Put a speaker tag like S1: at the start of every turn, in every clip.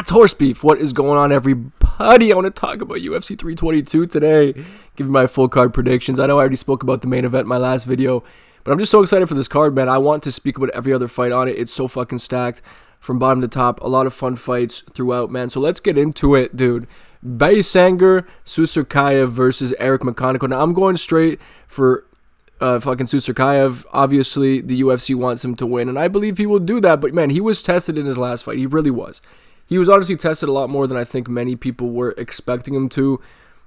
S1: That's horse beef. What is going on, everybody? I want to talk about UFC 322 today. Give you my full card predictions. I know I already spoke about the main event in my last video, but I'm just so excited for this card, man. I want to speak about every other fight on it. It's so fucking stacked from bottom to top. A lot of fun fights throughout, man. So let's get into it, dude. Baysanger Susurkayev versus Eric McConaughey. Now, I'm going straight for fucking Susurkayev. Obviously, the UFC wants him to win, and I believe he will do that. But, man, he was tested in his last fight. He really was. He was honestly tested a lot more than I think many people were expecting him to.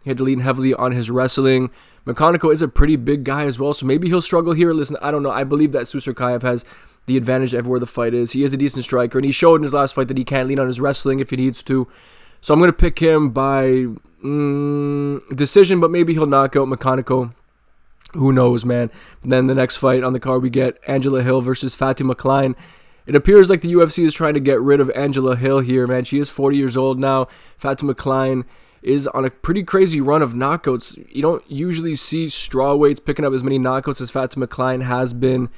S1: He had to lean heavily on his wrestling. McConaughey is a pretty big guy as well, so maybe he'll struggle here. Listen, I don't know. I believe that Susurkayev has the advantage everywhere the fight is. He is a decent striker, and he showed in his last fight that he can lean on his wrestling if he needs to. So I'm going to pick him by decision, but maybe he'll knock out McConaughey. Who knows, man. And then the next fight on the card, we get Angela Hill versus Fatima Klein. It appears like the UFC is trying to get rid of Angela Hill here, man. She is 40 years old now. Fatima Klein is on a pretty crazy run of knockouts. You don't usually see strawweights picking up as many knockouts as Fatima Klein has been.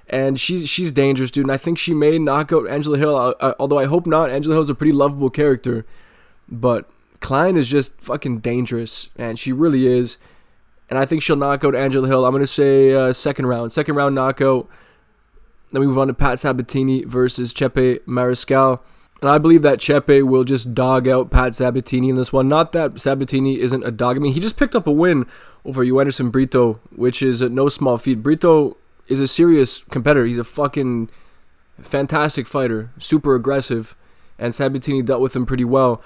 S1: And she's dangerous, dude. And I think she may knock out Angela Hill, although I hope not. Angela Hill is a pretty lovable character. But Klein is just fucking dangerous, and she really is. And I think she'll knock out Angela Hill. I'm going to say second round. Second round knockout. Then we move on to Pat Sabatini versus Chepe Mariscal. And I believe that Chepe will just dog out Pat Sabatini in this one. Not that Sabatini isn't a dog. I mean, he just picked up a win over Anderson Brito, which is no small feat. Brito is a serious competitor. He's a fucking fantastic fighter. Super aggressive. And Sabatini dealt with him pretty well.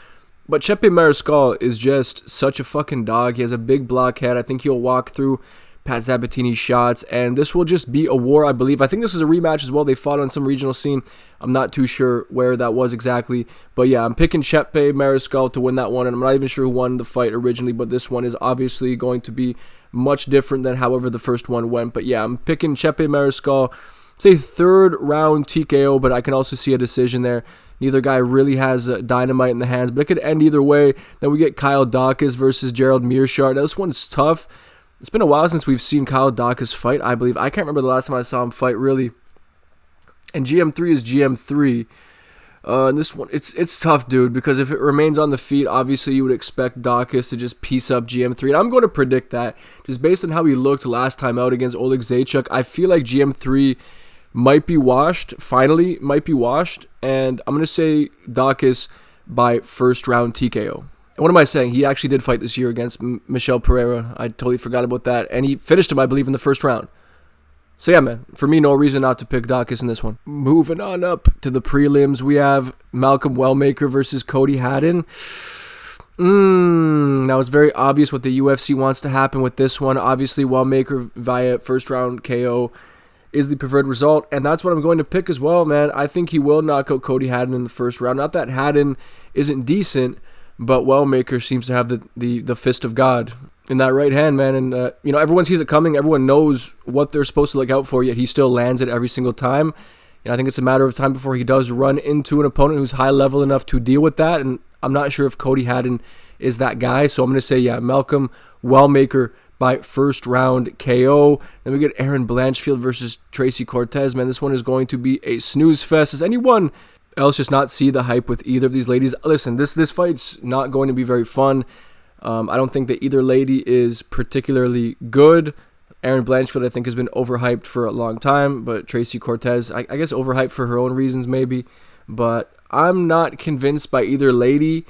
S1: But Chepe Mariscal is just such a fucking dog. He has a big block head. I think he'll walk through Pat Sabatini's shots, and this will just be a war, I believe. I think this is a rematch as well. They fought on some regional scene. I'm not too sure where that was exactly. But yeah, I'm picking Chepe Mariscal to win that one, and I'm not even sure who won the fight originally, but this one is obviously going to be much different than however the first one went. But yeah, I'm picking Chepe Mariscal. Say third round TKO, but I can also see a decision there. Neither guy really has dynamite in the hands, but it could end either way. Then we get Kyle Dawkins versus Gerald Mearshart. Now, this one's tough. It's been a while since we've seen Kyle Dawkins fight, I believe. I can't remember the last time I saw him fight, really. And GM3 is GM3. And this one, it's tough, dude, because if it remains on the feet, obviously you would expect Dawkins to just piece up GM3. And I'm going to predict that, just based on how he looked last time out against Oleg Zaitchuk. I feel like GM3 might be washed, finally, might be washed. And I'm going to say Dawkins by first round TKO. What am I saying? He actually did fight this year against Michel Pereira. I totally forgot about that. And he finished him, I believe, in the first round. So yeah, man. For me, no reason not to pick Dawkins in this one. Moving on up to the prelims, we have Malcolm Wellmaker versus Cody Haddon. Now it's very obvious what the UFC wants to happen with this one. Obviously, Wellmaker via first round KO is the preferred result, and that's what I'm going to pick as well, man. I think he will knock out Cody Haddon in the first round. Not that Haddon isn't decent, but Wellmaker seems to have the fist of God in that right hand, man. And, everyone sees it coming. Everyone knows what they're supposed to look out for, yet he still lands it every single time. And I think it's a matter of time before he does run into an opponent who's high level enough to deal with that. And I'm not sure if Cody Haddon is that guy. So I'm going to say, yeah, Malcolm Wellmaker by first round KO. Then we get Aaron Blanchfield versus Tracy Cortez. Man, this one is going to be a snooze fest. Does anyone else just not see the hype with either of these ladies? Listen, this fight's not going to be very fun. I don't think that either lady is particularly good. Aaron Blanchfield, I think, has been overhyped for a long time, but Tracy Cortez, I guess overhyped for her own reasons maybe. But I'm not convinced by either lady.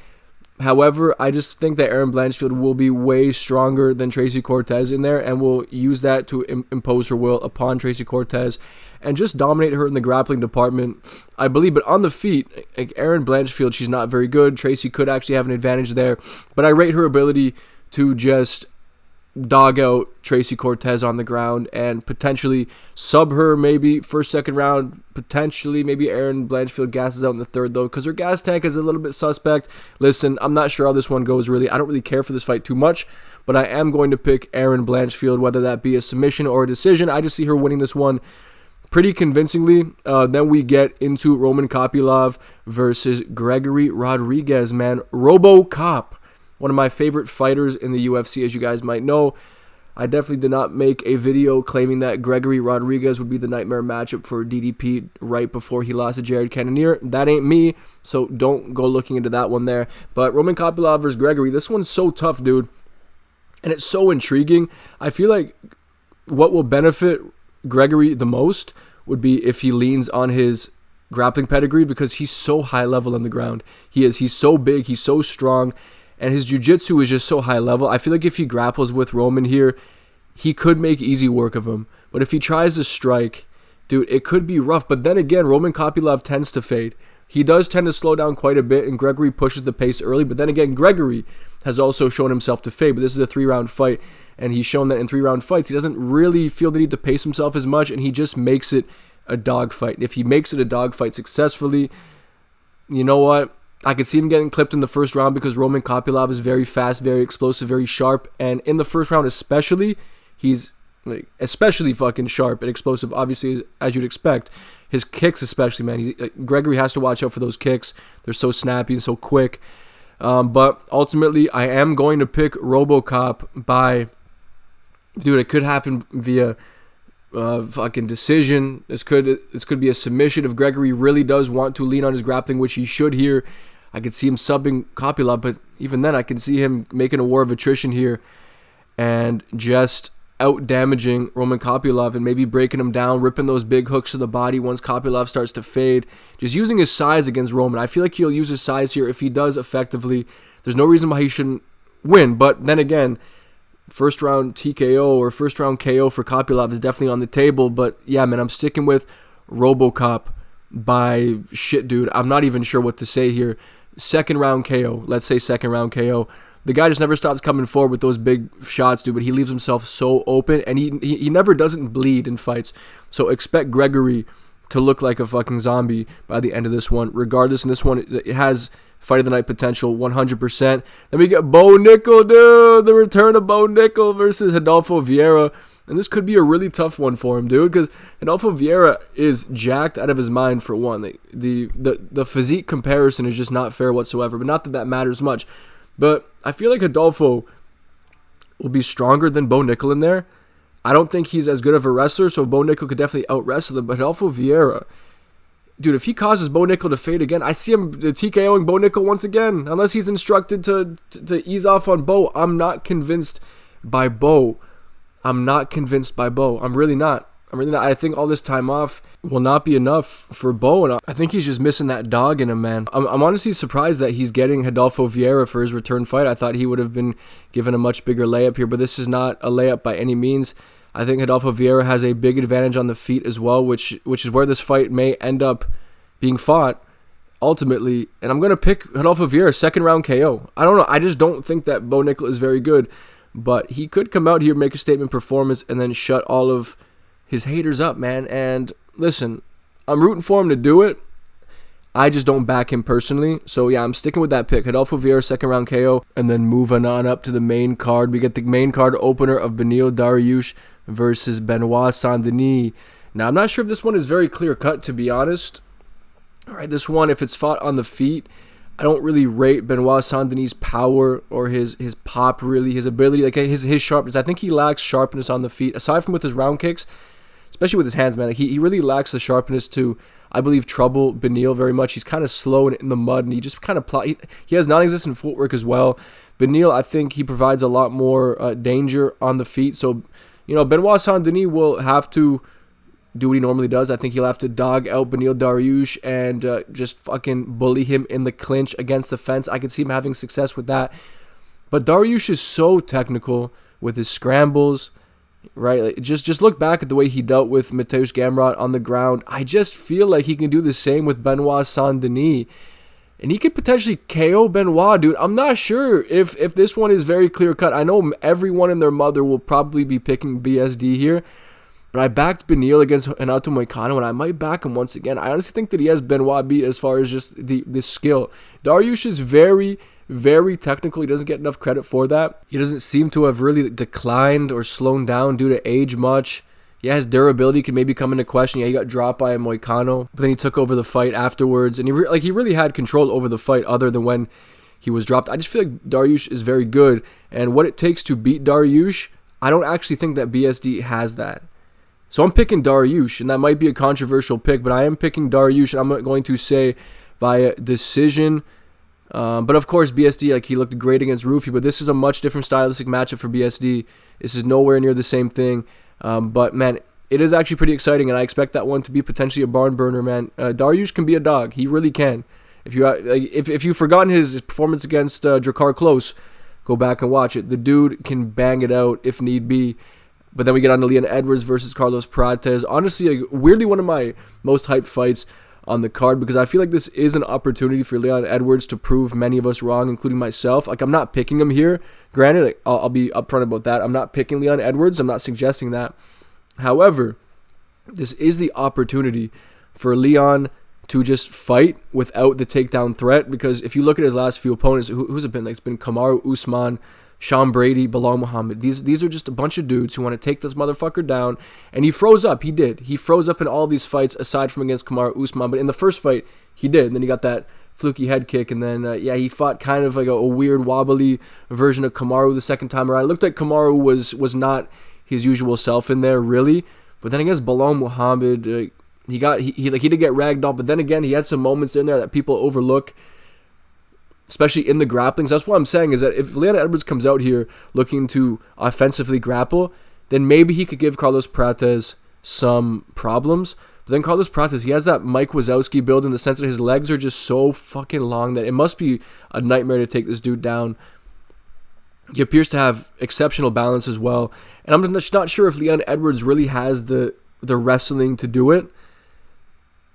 S1: However, I just think that Aaron Blanchfield will be way stronger than Tracy Cortez in there and will use that to impose her will upon Tracy Cortez and just dominate her in the grappling department, I believe. But on the feet, like Aaron Blanchfield, she's not very good. Tracy could actually have an advantage there, but I rate her ability to just dog out Tracy Cortez on the ground and potentially sub her maybe first, second round. Potentially maybe Aaron Blanchfield gasses out in the third, though, because her gas tank is a little bit suspect. Listen, I'm not sure how this one goes, really. I don't really care for this fight too much, but I am going to pick Aaron Blanchfield, whether that be a submission or a decision. I just see her winning this one pretty convincingly. Then we get into Roman Kopylov versus Gregory Rodriguez, man. RoboCop, one of my favorite fighters in the UFC, as you guys might know. I definitely did not make a video claiming that Gregory Rodriguez would be the nightmare matchup for DDP right before he lost to Jared Cannonier. That ain't me, so don't go looking into that one there. But Roman Kopylov versus Gregory, this one's so tough, dude. And it's so intriguing. I feel like what will benefit Gregory the most would be if he leans on his grappling pedigree, because he's so high level on the ground. He's so big, he's so strong, and his jiu-jitsu is just so high level. I feel like if he grapples with Roman here, he could make easy work of him. But if he tries to strike, dude, it could be rough. But then again, Roman Kopylov tends to fade. He does tend to slow down quite a bit, and Gregory pushes the pace early. But then again, Gregory has also shown himself to fade. But this is a 3-round fight, and he's shown that in 3-round fights, he doesn't really feel the need to pace himself as much, and he just makes it a dogfight. And if he makes it a dogfight successfully, you know what? I could see him getting clipped in the first round because Roman Kopylov is very fast, very explosive, very sharp. And in the first round especially, he's especially fucking sharp and explosive, obviously, as you'd expect. His kicks especially, man. Gregory has to watch out for those kicks. They're so snappy and so quick. But ultimately, I am going to pick RoboCop by... Dude, it could happen via... fucking decision. This could be a submission if Gregory really does want to lean on his grappling, which he should here. I could see him subbing Kopylov, but even then I can see him making a war of attrition here and just out damaging Roman Kopylov and maybe breaking him down, ripping those big hooks to the body once Kopylov starts to fade. Just using his size against Roman. I feel like he'll use his size here if he does effectively. There's no reason why he shouldn't win, but then again, first round TKO or first round KO for Kopylov is definitely on the table. But yeah, man, I'm sticking with RoboCop by shit, dude. I'm not even sure what to say here. Second round KO. Let's say second round KO. The guy just never stops coming forward with those big shots, dude. But he leaves himself so open, and he never doesn't bleed in fights. So expect Gregory to look like a fucking zombie by the end of this one. Regardless, in this one, it has fight of the night potential, 100%. Then we get Bo Nickel, dude. The return of Bo Nickel versus Adolfo Vieira. And this could be a really tough one for him, dude, because Adolfo Vieira is jacked out of his mind for one. The physique comparison is just not fair whatsoever, but not that that matters much. But I feel like Adolfo will be stronger than Bo Nickel in there. I don't think he's as good of a wrestler, so Bo Nickel could definitely out-wrestle him. But Adolfo Vieira, dude, if he causes Bo Nickel to fade again, I see him TKOing Bo Nickel once again. Unless he's instructed to ease off on Bo. I'm not convinced by Bo. I'm really not. I think all this time off will not be enough for Bo, and I think he's just missing that dog in him, man. I'm honestly surprised that he's getting Adolfo Vieira for his return fight. I thought he would have been given a much bigger layup here, but this is not a layup by any means. I think Adolfo Vieira has a big advantage on the feet as well, which is where this fight may end up being fought ultimately. And I'm going to pick Adolfo Vieira second round KO. I don't know. I just don't think that Bo Nickel is very good, but he could come out here, make a statement performance, and then shut all of his haters up, man. And listen, I'm rooting for him to do it. I just don't back him personally. So yeah, I'm sticking with that pick. Adolfo Vieira, second round KO. And then moving on up to the main card, we get the main card opener of Beneil Dariush versus Benoit Saint-Denis. Now, I'm not sure if this one is very clear-cut, to be honest. All right, this one, if it's fought on the feet, I don't really rate Benoit Saint-Denis' power or his pop, really, his ability, like his sharpness. I think he lacks sharpness on the feet, aside from with his round kicks, especially with his hands, man. Like he really lacks the sharpness to, I believe, trouble Beneil very much. He's kind of slow in the mud, and he just kind of he has non-existent footwork as well. Beneil, I think he provides a lot more danger on the feet. So, you know, Benoit Saint-Denis will have to do what he normally does. I think he'll have to dog out Beneil Dariush and just fucking bully him in the clinch against the fence. I could see him having success with that. But Dariush is so technical with his scrambles, right? Like, just look back at the way he dealt with Mateusz Gamrot on the ground. I just feel like he can do the same with Benoit Saint-Denis. And he could potentially KO Benoit, dude. I'm not sure if this one is very clear-cut. I know everyone and their mother will probably be picking BSD here. But I backed Beneil against Renato Moicano, and I might back him once again. I honestly think that he has Benoit beat as far as just the skill. Dariush is very, very technical. He doesn't get enough credit for that. He doesn't seem to have really declined or slowed down due to age much. Yeah, his durability could maybe come into question. Yeah, he got dropped by Moicano, but then he took over the fight afterwards, and he really had control over the fight other than when he was dropped. I just feel like Dariush is very good, and what it takes to beat Dariush, I don't actually think that BSD has that. So I'm picking Dariush, and that might be a controversial pick, but I am picking Dariush, and I'm going to say via decision. But of course, BSD, like, he looked great against Rufy, but this is a much different stylistic matchup for BSD. This is nowhere near the same thing. But man, it is actually pretty exciting, and I expect that one to be potentially a barn burner, man. Dariush can be a dog. He really can. If you've forgotten his performance against Drakkar Klose, go back and watch it. The dude can bang it out if need be. But then we get on to Leon Edwards versus Carlos Prates. Honestly, like, weirdly one of my most hyped fights on the card, because I feel like this is an opportunity for Leon Edwards to prove many of us wrong, including myself. Like, I'm not picking him here. Granted, like, I'll be upfront about that. I'm not picking Leon Edwards. I'm not suggesting that. However, this is the opportunity for Leon to just fight without the takedown threat, because if you look at his last few opponents, who's it been? Like, it's been Kamaru Usman, Sean Brady, Bilal Muhammad. These are just a bunch of dudes who want to take this motherfucker down, and he froze up. He did. He froze up in all these fights aside from against Kamaru Usman, but in the first fight, he did. And then he got that fluky head kick, and then, he fought kind of like a weird, wobbly version of Kamaru the second time around. It looked like Kamaru was not his usual self in there, really. But then against Bilal Muhammad, he did get ragged off, but then again, he had some moments in there that people overlook, especially in the grapplings. That's what I'm saying, is that if Leon Edwards comes out here looking to offensively grapple, then maybe he could give Carlos Prates some problems. But then Carlos Prates, he has that Mike Wazowski build in the sense that his legs are just so fucking long that it must be a nightmare to take this dude down. He appears to have exceptional balance as well. And I'm just not sure if Leon Edwards really has the wrestling to do it.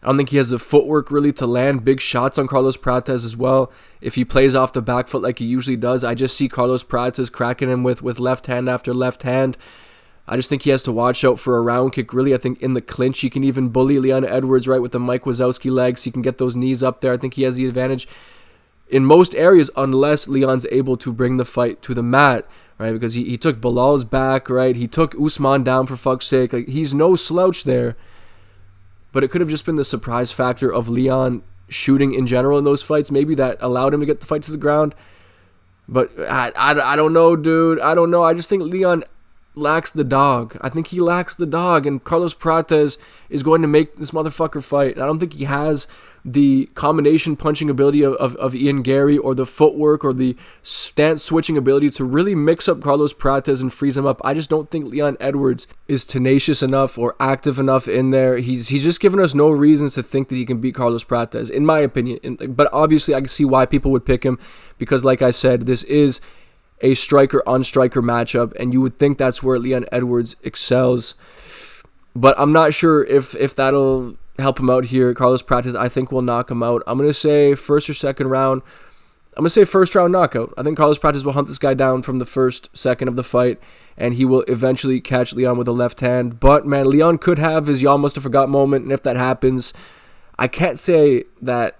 S1: I don't think he has the footwork really to land big shots on Carlos Prates as well. If he plays off the back foot like he usually does, I just see Carlos Prates cracking him with left hand after left hand. I just think he has to watch out for a round kick. Really, I think in the clinch, he can even bully Leon Edwards, right, with the Mike Wazowski legs. He can get those knees up there. I think he has the advantage in most areas, unless Leon's able to bring the fight to the mat, right? Because he took Bilal's back, right? He took Usman down, for fuck's sake. Like, he's no slouch there. But it could have just been the surprise factor of Leon shooting in general in those fights. Maybe that allowed him to get the fight to the ground. But I don't know, dude. I don't know. I just think Leon lacks the dog. I think he lacks the dog. And Carlos Prates is going to make this motherfucker fight. I don't think he has the combination punching ability of Ian Gary, or the footwork, or the stance switching ability to really mix up Carlos Prates and freeze him up. I just don't think Leon Edwards is tenacious enough or active enough in there. He's just given us no reasons to think that he can beat Carlos Prates, in my opinion. But obviously I can see why people would pick him, because like I said, this is a striker-on-striker matchup, and you would think that's where Leon Edwards excels. But I'm not sure if that'll help him out here. Carlos Prates, I think, will knock him out. I'm going to say first or second round. I'm going to say first round knockout. I think Carlos Prates will hunt this guy down from the first second of the fight, and he will eventually catch Leon with a left hand. But, man, Leon could have his y'all must have forgot moment, and if that happens, I can't say that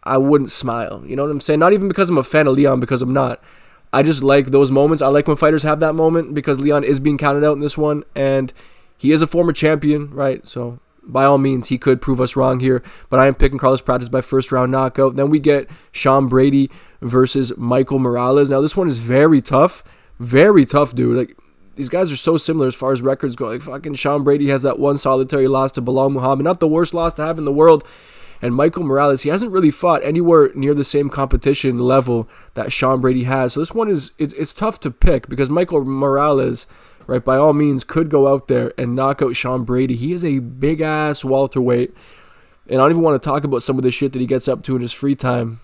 S1: I wouldn't smile. You know what I'm saying? Not even because I'm a fan of Leon, because I'm not. I just like those moments. I like when fighters have that moment, because Leon is being counted out in this one, and he is a former champion, right? So by all means, he could prove us wrong here, but I am picking Carlos Prates by first round knockout. Then we get Sean Brady versus Michael Morales. Now, this one is very tough, dude. Like, these guys are so similar as far as records go. Like, fucking Sean Brady has that one solitary loss to Bilal Muhammad, not the worst loss to have in the world. And Michael Morales, he hasn't really fought anywhere near the same competition level that Sean Brady has. So this one it's tough to pick, because Michael Morales, right, by all means, could go out there and knock out Sean Brady. He is a big-ass welterweight, and I don't even want to talk about some of the shit that he gets up to in his free time,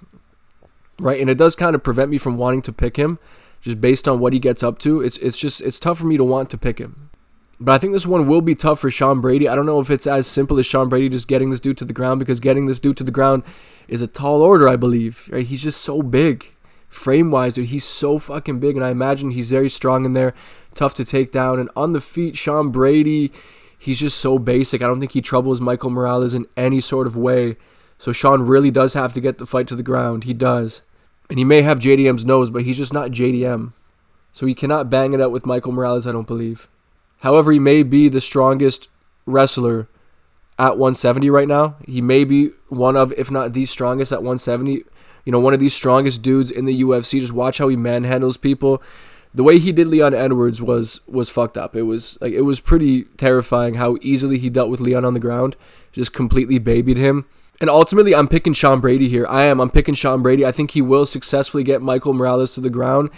S1: right? And it does kind of prevent me from wanting to pick him, just based on what he gets up to. It's tough for me to want to pick him. But I think this one will be tough for Sean Brady. I don't know if it's as simple as Sean Brady just getting this dude to the ground, because getting this dude to the ground is a tall order, I believe, right? He's just so big. Frame-wise, dude, he's so fucking big, and I imagine he's very strong in there, tough to take down. And on the feet, Sean Brady, he's just so basic. I don't think he troubles Michael Morales in any sort of way. So Sean really does have to get the fight to the ground. He does. And he may have JDM's nose, but he's just not JDM. So he cannot bang it out with Michael Morales, I don't believe. However, he may be the strongest wrestler at 170 right now. He may be one of, if not the strongest at 170. You know, one of these strongest dudes in the UFC. Just watch how he manhandles people. the way he did Leon Edwards was fucked up. It was pretty terrifying how easily he dealt with Leon on the ground, just completely babied him. And ultimately, I'm picking Sean Brady here. I'm picking Sean Brady. I think he will successfully get Michael Morales to the ground,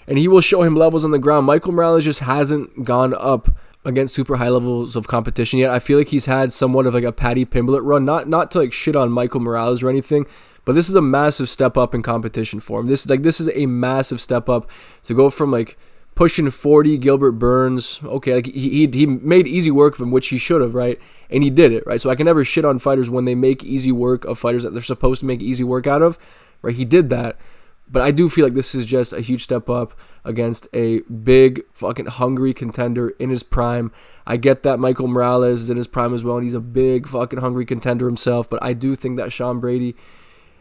S1: and he will show him levels on the ground. Michael Morales just hasn't gone up against super high levels of competition yet. I feel like he's had somewhat of like a Paddy Pimblett run, not to like shit on Michael Morales or anything, but this is a massive step up in competition for him. This is a massive step up to go from like pushing 40 Gilbert Burns. Okay, like he made easy work of him, which he should have, right? And he did it, right? So I can never shit on fighters when they make easy work of fighters that they're supposed to make easy work out of, right? He did that. But I do feel like this is just a huge step up against a big fucking hungry contender in his prime. I get that Michael Morales is in his prime as well, and he's a big fucking hungry contender himself. But I do think that Sean Brady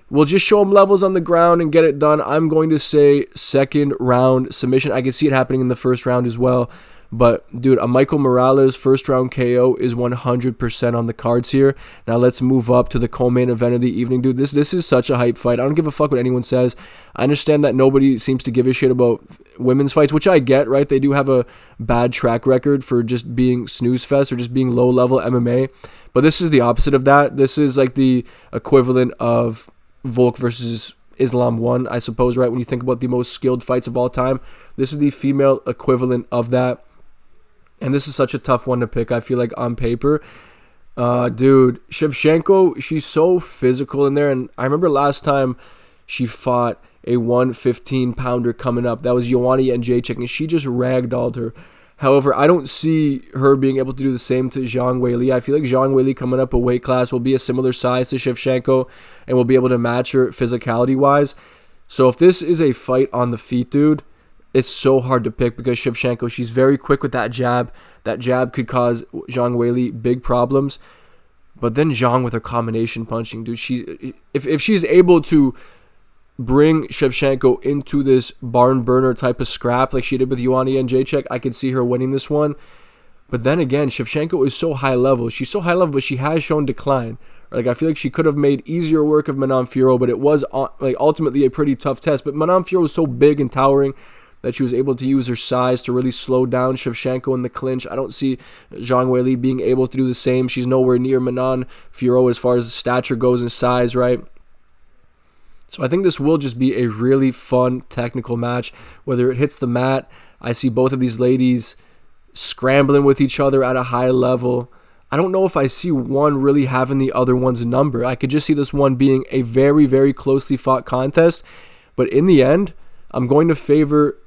S1: will just show him levels on the ground and get it done. I'm going to say second round submission. I can see it happening in the first round as well. But, dude, a Michael Morales first round KO is 100% on the cards here. Now let's move up to the co-main event of the evening. Dude, this is such a hype fight. I don't give a fuck what anyone says. I understand that nobody seems to give a shit about women's fights, which I get, right? They do have a bad track record for just being snooze fest or just being low-level MMA. But this is the opposite of that. This is like the equivalent of Volk versus Islam 1, I suppose, right? When you think about the most skilled fights of all time, this is the female equivalent of that. And this is such a tough one to pick, I feel like, on paper. Dude, Shevchenko, she's so physical in there. And I remember last time she fought a 115-pounder coming up. That was Joanna Jędrzejczyk, and she just ragdolled her. However, I don't see her being able to do the same to Zhang Weili. I feel like Zhang Weili coming up a weight class will be a similar size to Shevchenko and will be able to match her physicality-wise. So if this is a fight on the feet, dude, it's so hard to pick because Shevchenko, she's very quick with that jab. That jab could cause Zhang Weili big problems. But then Zhang with her combination punching, dude, if she's able to bring Shevchenko into this barn burner type of scrap like she did with Joanna Jędrzejczyk, I could see her winning this one. But then again, Shevchenko is so high level. She's so high level, but she has shown decline. Like, I feel like she could have made easier work of Manon Fiorot, but it was like ultimately a pretty tough test. But Manon Fiorot was so big and towering that she was able to use her size to really slow down Shevchenko in the clinch. I don't see Zhang Weili being able to do the same. She's nowhere near Manon Fiorot as far as stature goes and size, right? So I think this will just be a really fun technical match. Whether it hits the mat, I see both of these ladies scrambling with each other at a high level. I don't know if I see one really having the other one's number. I could just see this one being a very, very closely fought contest. But in the end, I'm going to favor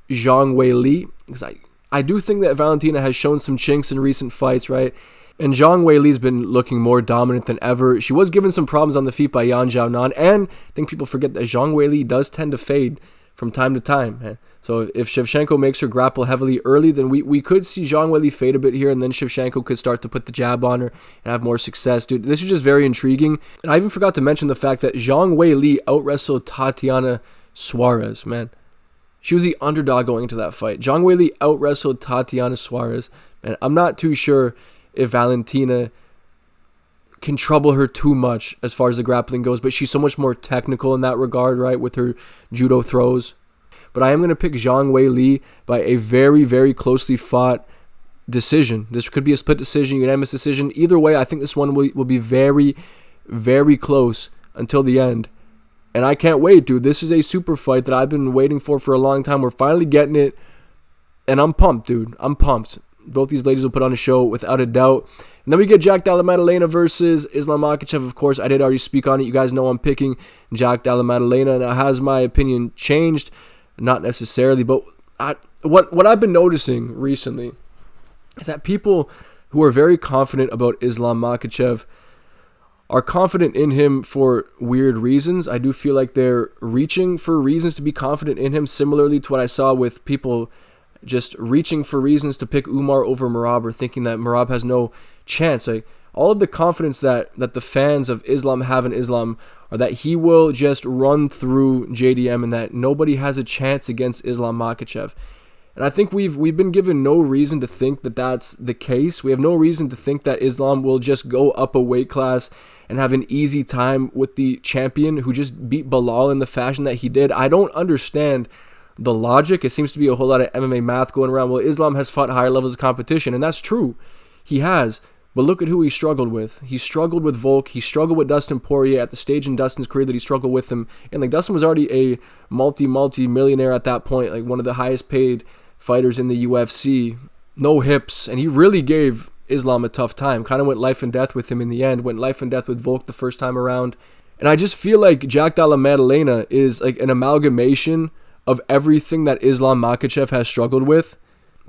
S1: Zhang Weili because I do think that Valentina has shown some chinks in recent fights, right? And Zhang Weili's been looking more dominant than ever. She was given some problems on the feet by Yan Xiaonan, and I think people forget that Zhang Weili does tend to fade from time to time, man. So if Shevchenko makes her grapple heavily early, then we could see Zhang Weili fade a bit here, and then Shevchenko could start to put the jab on her and have more success. Dude, this is just very intriguing. And I even forgot to mention the fact that Zhang Weili out-wrestled Tatiana Suarez, man. She was the underdog going into that fight. Zhang Weili out-wrestled Tatiana Suarez. Man, I'm not too sure if Valentina can trouble her too much as far as the grappling goes, but she's so much more technical in that regard, right, with her judo throws. But I am going to pick Zhang Weili by a very, very closely fought decision. This could be a split decision, unanimous decision. Either way, I think this one will be very, very close until the end. And I can't wait, dude. This is a super fight that I've been waiting for a long time. We're finally getting it. And I'm pumped, dude. I'm pumped. Both these ladies will put on a show without a doubt. And then we get Jack Della Maddalena versus Islam Makhachev. Of course, I did already speak on it. You guys know I'm picking Jack Della Maddalena. Now, has my opinion changed? Not necessarily. But what I've been noticing recently is that people who are very confident about Islam Makhachev are confident in him for weird reasons. I do feel like they're reaching for reasons to be confident in him, similarly to what I saw with people just reaching for reasons to pick Umar over Merab or thinking that Merab has no chance. Like, all of the confidence that the fans of Islam have in Islam are that he will just run through JDM and that nobody has a chance against Islam Makhachev. And I think we've been given no reason to think that that's the case. We have no reason to think that Islam will just go up a weight class and have an easy time with the champion who just beat Bilal in the fashion that he did. I don't understand the logic. It seems to be a whole lot of MMA math going around. Well, Islam has fought higher levels of competition, and that's true. He has. But look at who he struggled with. He struggled with Volk. He struggled with Dustin Poirier at the stage in Dustin's career that he struggled with him. And like Dustin was already a multi-millionaire at that point, like one of the highest paid fighters in the UFC. No hips. And he really gave Islam a tough time. Kind of went life and death with him in the end. Went life and death with Volk the first time around. And I just feel like Jack Della Maddalena is like an amalgamation of everything that Islam Makhachev has struggled with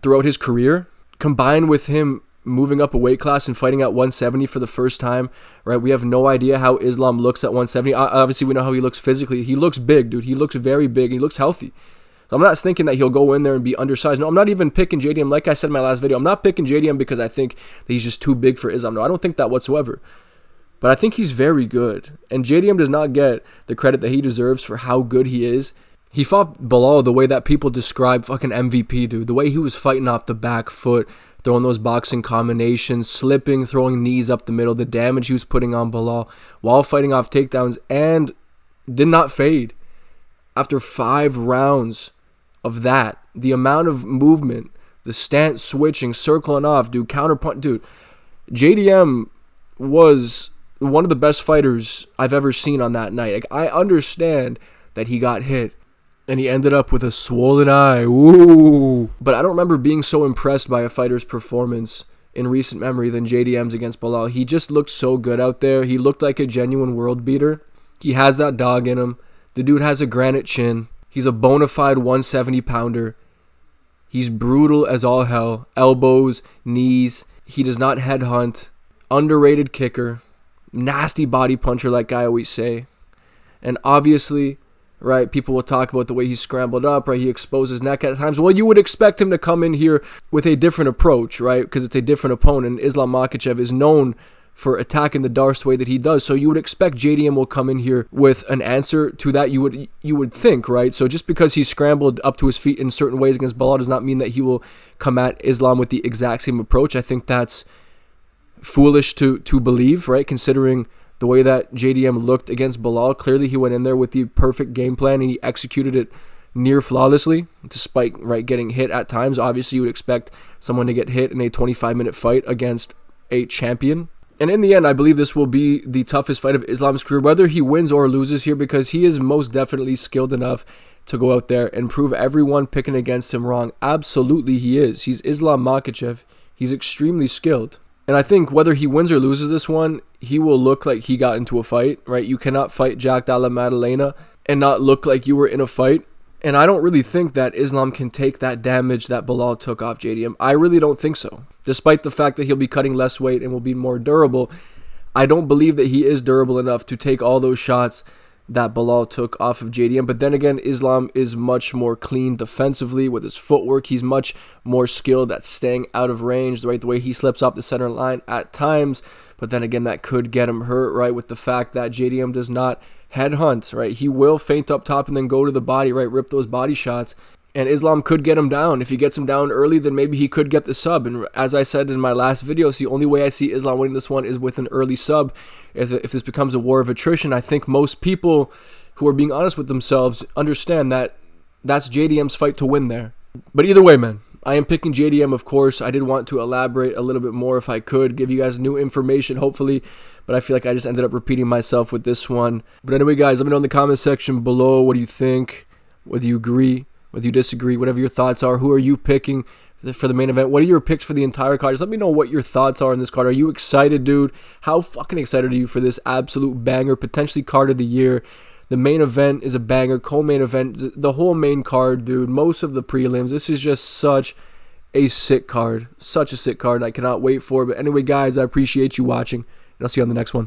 S1: throughout his career, combined with him moving up a weight class and fighting at 170 for the first time, right? We have no idea how Islam looks at 170. Obviously, we know how he looks physically. He looks big, dude. He looks very big, and he looks healthy. So I'm not thinking that he'll go in there and be undersized. No, I'm not even picking JDM. Like I said in my last video, I'm not picking JDM because I think that he's just too big for Islam. No, I don't think that whatsoever. But I think he's very good. And JDM does not get the credit that he deserves for how good he is. He fought Belal the way that people describe fucking MVP, dude. The way he was fighting off the back foot, throwing those boxing combinations, slipping, throwing knees up the middle, the damage he was putting on Belal while fighting off takedowns, and did not fade. After 5 rounds of that, the amount of movement, the stance switching, circling off, dude, counterpunch, dude. JDM was one of the best fighters I've ever seen on that night. Like, I understand that he got hit and he ended up with a swollen eye. Ooh. But I don't remember being so impressed by a fighter's performance in recent memory than JDM's against Belal. He just looked so good out there. He looked like a genuine world beater. He has that dog in him. The dude has a granite chin. He's a bona fide 170-pounder. He's brutal as all hell. Elbows, knees. He does not headhunt. Underrated kicker. Nasty body puncher, like I always say. And obviously, right, people will talk about the way he scrambled up, right? He exposed his neck at times. Well, you would expect him to come in here with a different approach, right? Because it's a different opponent. Islam Makhachev is known for attacking the Darce way that he does. So you would expect JDM will come in here with an answer to that, you would think, right? So just because he scrambled up to his feet in certain ways against Belal does not mean that he will come at Islam with the exact same approach. I think that's foolish to believe, right? Considering the way that JDM looked against Belal. Clearly he went in there with the perfect game plan and he executed it near flawlessly, despite, right, getting hit at times. Obviously you would expect someone to get hit in a 25-minute fight against a champion. And in the end, I believe this will be the toughest fight of Islam's career, whether he wins or loses here, because he is most definitely skilled enough to go out there and prove everyone picking against him wrong. Absolutely he is. He's Islam Makhachev. He's extremely skilled. And I think whether he wins or loses this one, he will look like he got into a fight, right? You cannot fight Jack Della Maddalena and not look like you were in a fight. And I don't really think that Islam can take that damage that Belal took off JDM. I really don't think so. Despite the fact that he'll be cutting less weight and will be more durable, I don't believe that he is durable enough to take all those shots that Belal took off of JDM. But then again, Islam is much more clean defensively with his footwork. He's much more skilled at staying out of range, right? The way he slips off the center line at times. But then again, that could get him hurt, right? With the fact that JDM does not headhunt, right? He will feint up top and then go to the body, right? Rip those body shots. And Islam could get him down. If he gets him down early, then maybe he could get the sub. And as I said in my last video, the only way I see Islam winning this one is with an early sub. If this becomes a war of attrition, I think most people who are being honest with themselves understand that that's JDM's fight to win there. But either way, man, I am picking JDM, of course. I did want to elaborate a little bit more if I could, give you guys new information, hopefully. But I feel like I just ended up repeating myself with this one. But anyway, guys, let me know in the comment section below. What do you think? Whether you agree, whether you disagree, whatever your thoughts are. Who are you picking for the main event? What are your picks for the entire card? Just let me know what your thoughts are on this card. Are you excited, dude? How fucking excited are you for this absolute banger, potentially card of the year? The main event is a banger, co-main event, the whole main card, dude. Most of the prelims. This is just such a sick card. Such a sick card, and I cannot wait for it. But anyway, guys, I appreciate you watching, and I'll see you on the next one.